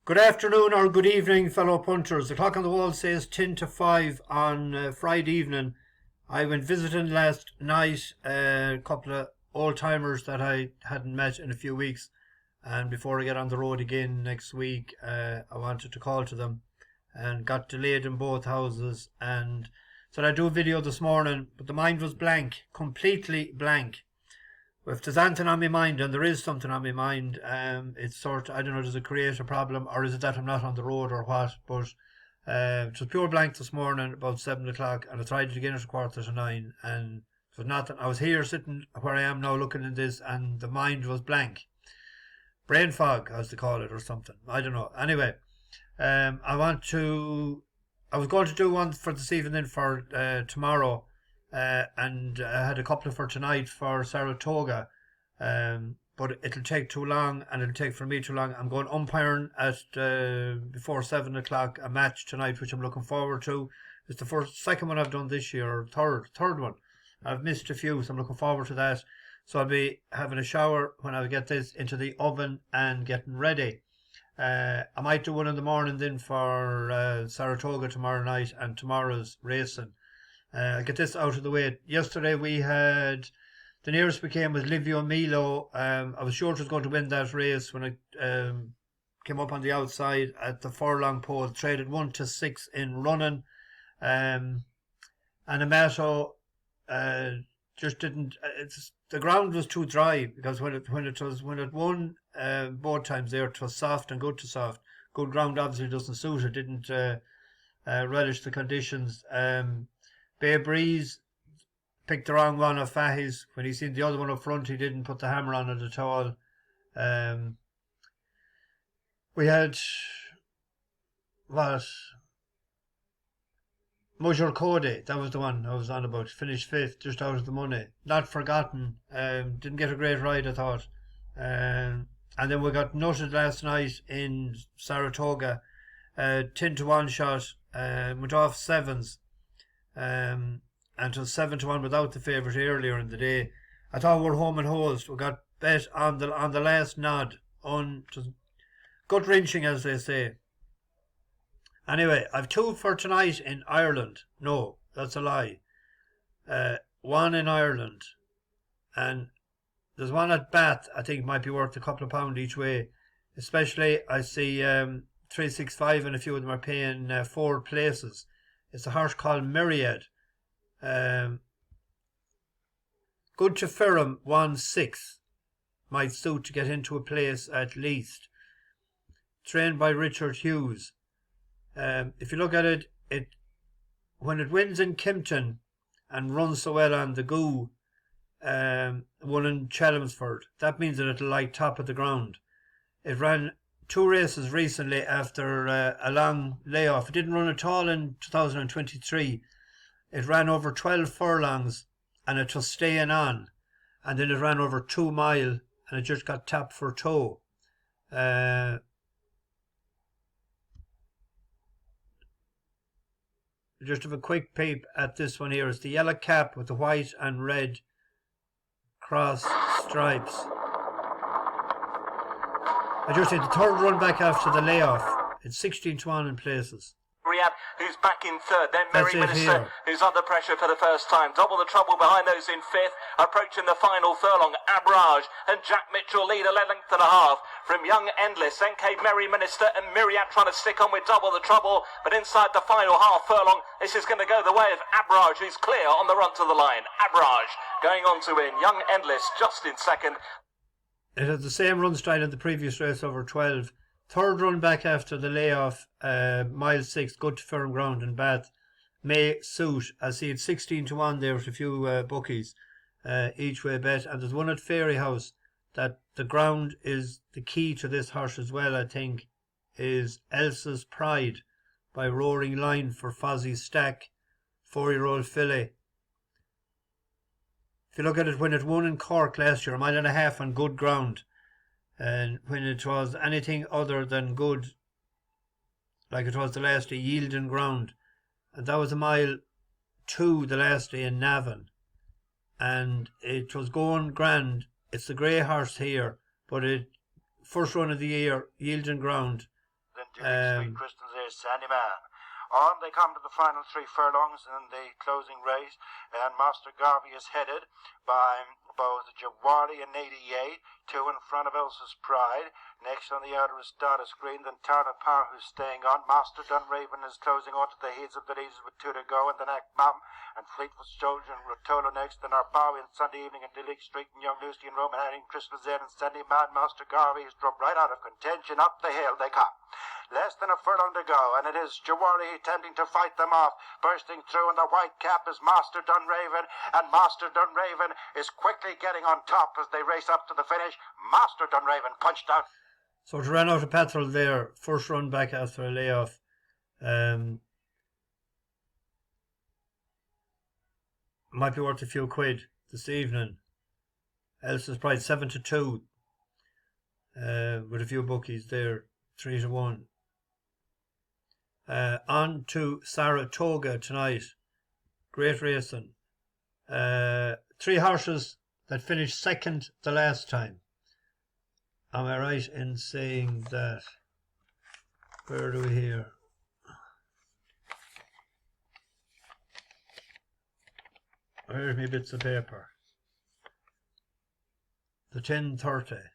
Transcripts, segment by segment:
Good afternoon or good evening, fellow punters. The clock on the wall says 10 to 5 on Friday evening. I went visiting last night a couple of old-timers that I hadn't met in a few weeks. And before I get on the road again next week, I wanted to call to them and got delayed in both houses. And so I do a video this morning, but the mind was blank, completely blank. If there's anything on my mind, and there is something on my mind, it's sort of, I don't know, does it create a problem, or is it that I'm not on the road, or what? But it was pure blank this morning, about 7 o'clock, and I tried it again at 8:45, and it was nothing. I was here sitting where I am now looking at this, and the mind was blank. Brain fog, as they call it, or something. I don't know. Anyway, I was going to do one for this evening for tomorrow, and I had a couple for tonight for Saratoga, but it'll take too long, and it'll take for me too long. I'm going umpiring at before 7 o'clock a match tonight, which I'm looking forward to. It's the second one I've done this year, or third one. I've missed a few, so I'm looking forward to that. So I'll be having a shower when I get this into the oven and getting ready. I might do one in the morning then for Saratoga tomorrow night and tomorrow's racing. I'll get this out of the way. Yesterday we had, the nearest we came was Livio Milo. I was sure it was going to win that race when I came up on the outside at the furlong pole. Traded 1 to 6 in running. And Amato just didn't. The ground was too dry, because when it won both times there, it was soft and good to soft. Good ground obviously doesn't suit it. Didn't relish the conditions. Bay Breeze picked the wrong one of Fahey's. When he seen the other one up front, he didn't put the hammer on it at all. We had Mujur Cody, that was the one I was on about. Finished 5th, just out of the money. Not forgotten. Didn't get a great ride, I thought. And then we got nutted last night in Saratoga. 10 to 1 shot. Went off 7s. And it was 7 to 1 without the favourite earlier in the day. I thought we were home and host. We got bet on the last nod. Gut wrenching, as they say. Anyway, I've 2 for tonight in Ireland. No, that's a lie. 1 in Ireland. And there's one at Bath, I think might be worth a couple of pound each way. Especially, I see 365 and a few of them are paying 4 places. It's a horse called Myriad. Good to Ferrum 1-6. Might suit to get into a place at least. Trained by Richard Hughes. If you look at it, when it wins in Kimpton and runs so well on the Goo, won in Chelmsford, that means that it'll lie top of the ground. It ran 2 races recently after a long layoff. It didn't run at all in 2023. It ran over 12 furlongs and it was staying on. And then it ran over 2 mile and it just got tapped for toe. Just have a quick peep at this one here. It's the yellow cap with the white and red cross stripes. I just said the third run back after the layoff. It's 16 to 1 in places. Myriad, who's back in 3rd, then Merry Minister, who's under pressure for the first time. Double the trouble behind those in 5th, approaching the final furlong. Abrage and Jack Mitchell lead a length and a half from Young Endless. Then came Merry Minister and Myriad trying to stick on with double the trouble, but inside the final half furlong, this is going to go the way of Abrage, who's clear on the run to the line. Abrage going on to win. Young Endless just in 2nd. It had the same run stride in the previous race over 12. Third run back after the layoff, mile 6, good to firm ground in Bath. May suit. I see it's 16 to 1 there with a few bookies each way bet. And there's one at Fairyhouse that the ground is the key to this horse as well, I think, is Elsas Pride by Roaring Line for Fozzie Stack, 4-year-old filly. If you look at it, when it won in Cork last year, a mile and a half on good ground, and when it was anything other than good, like it was the last day, yielding ground, and that was a mile 2 the last day in Navan, and it was going grand. It's the grey horse here, but it first run of the year, yielding ground. The Sweet Crystals there, Sandy Man. On they come to the final 3 furlongs in the closing race, and Master Garvey is headed by both Jawali and 88, 2 in front of Elsas Pride. Next on the outer is Stardust Green, then Town of Power, who's staying on. Master Dunraven is closing on to the heads of the leaders with 2 to go, and then Act Mum and Fleetwood Soldier and Rotolo next, then Arbawi and Sunday Evening and Dillick Street and Young Lucy and Roman Heading, Christmas Inn and Sunday Man. Master Garvey is dropped right out of contention. Up the hill they come. Less than a furlong to go, and it is Jawari attempting to fight them off. Bursting through in the white cap is Master Dunraven, and Master Dunraven is quickly getting on top as they race up to the finish. Master Dunraven punched out. So it ran out of petrol there, first run back after a layoff. Might be worth a few quid this evening. Elsas Pride 7-2, with a few bookies there, 3-1. On to Saratoga tonight. Great racing. 3 horses that finished second the last time. Am I right in saying that? Where do we hear? Where's my bits of paper? The 10:30.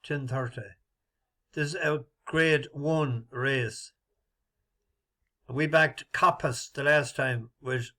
10:30. This is a grade 1 race. We backed Coppice the last time with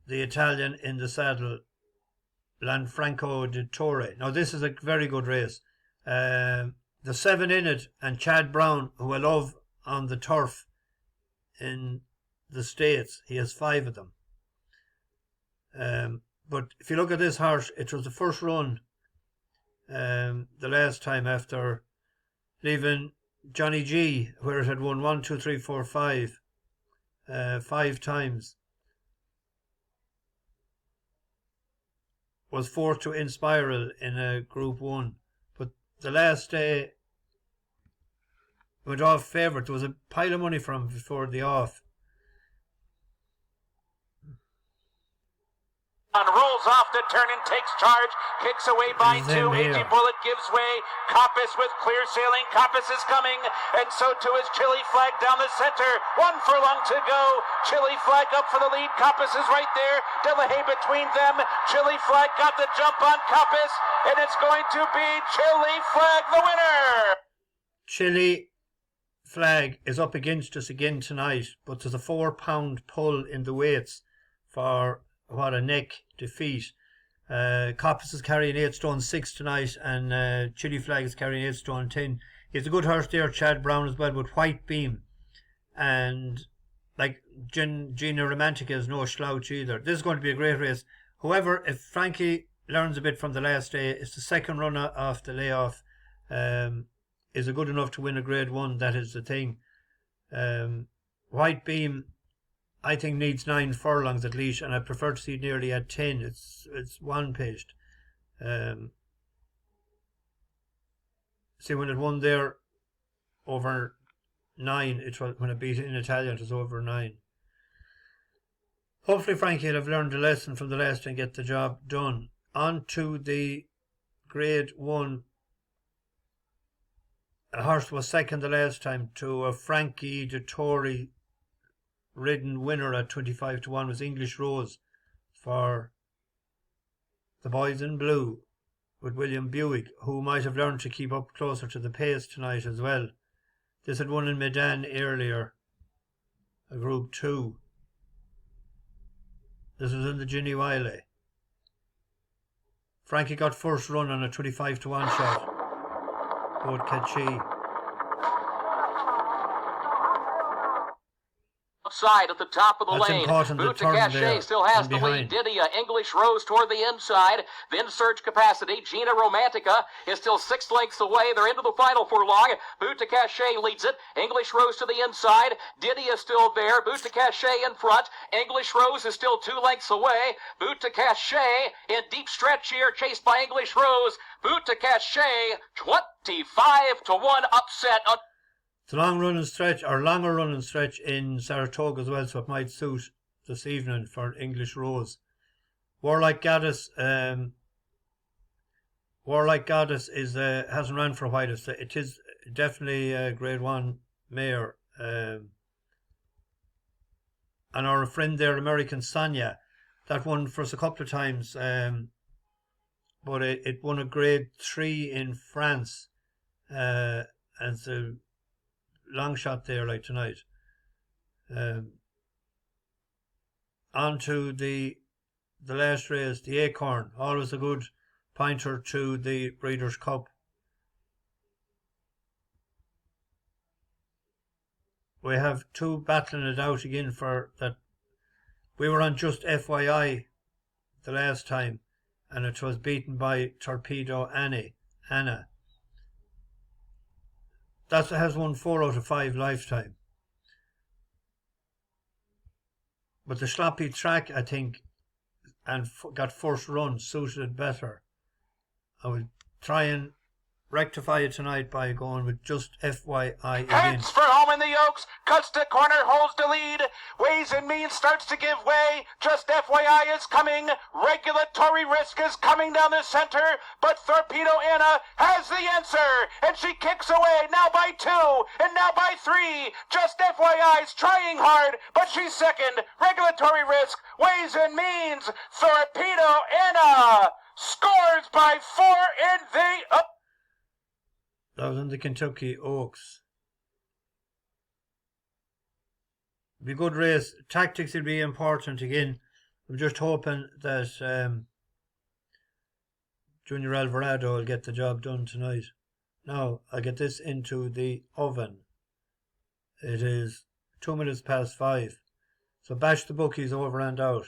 the Italian in the saddle, Lanfranco di Torre. Now this is a very good race. The 7 in it, and Chad Brown, who I love on the turf in the States, he has 5 of them. But if you look at this horse, it was the first run the last time after leaving Johnny G, where it had won 1, 2, 3, 4, 5 5 times. Was 4th to Inspiral in a Group 1. But the last day went off favourite. There was a pile of money for him before the off. And rolls off the turn and takes charge, kicks away by 2, Aging Bullet gives way, Coppice with clear sailing, Coppice is coming, and so too is Chili Flag down the center, 1 furlong to go, Chili Flag up for the lead, Coppice is right there, Delahaye between them, Chili Flag got the jump on Coppice, and it's going to be Chili Flag the winner! Chili Flag is up against us again tonight, but there's a 4-pound pull in the weights for what a neck defeat. Coppice is carrying 8 stone 6 tonight, and Chili Flag is carrying 8 stone 10. He's a good horse there, Chad Brown as well, with White Beam. And like Gina Romantica is no slouch either. This is going to be a great race. However, if Frankie learns a bit from the last day, it's the second run off the layoff. Is it good enough to win a grade 1? That is the thing. White Beam, I think, needs 9 furlongs at least, and I prefer to see it nearly at 10. It's 1-paced. See, when it won there over 9, it was, when it beat it in Italian, it was over 9. Hopefully Frankie will have learned a lesson from the last and get the job done. On to the grade 1. A horse was second the last time to a Frankie de Tory ridden winner at 25-1 was English Rose for the boys in blue with William Buick, who might have learned to keep up closer to the pace tonight as well. This had won in Medan earlier, a Group 2. This was in the Ginny Wiley. Frankie got first run on a 25-1 shot. Both Catchy. Outside at the top of the lane. Boot to Cachet still has the lead. Didia, English Rose toward the inside. Then Surge Capacity. Gina Romantica is still 6 lengths away. They're into the final furlong. Boot to Cachet leads it. English Rose to the inside. Didia still there. Boot to Cachet in front. English Rose is still 2 lengths away. Boot to Cachet in deep stretch here, chased by English Rose. Boot to Cachet, 25-1 upset. It's a long run and stretch, or longer run and stretch in Saratoga as well, so it might suit this evening for English Rose. Warlike Gaddis Warlike Goddess is hasn't run for a while. It is definitely a Grade 1 mare. And our friend there, American Sonia, that won for us a couple of times. But it won a Grade 3 in France. And it's a long shot there, like tonight. On to the last race, the Acorn. Always a good pointer to the Breeders' Cup. We have two battling it out again for that. We were on just FYI the last time, and it was beaten by Torpedo Anna. That has won 4 out of 5 lifetime. But the sloppy track, I think, and got first run, suited it better. I will try and rectify it tonight by going with just FYI again. Heads for home in the Oaks, cuts to corner, holds the lead, Ways and Means starts to give way, just FYI is coming, Regulatory Risk is coming down the center, but Torpedo Anna has the answer, and she kicks away, now by 2, and now by 3, just FYI's trying hard, but she's second, Regulatory Risk, Ways and Means, Torpedo Anna scores by 4 in the up. That was in the Kentucky Oaks. Be a good race. Tactics will be important again. I'm just hoping that Junior Alvarado will get the job done tonight. Now, I'll get this into the oven. It is 2 minutes past 5. So bash the bookies over and out.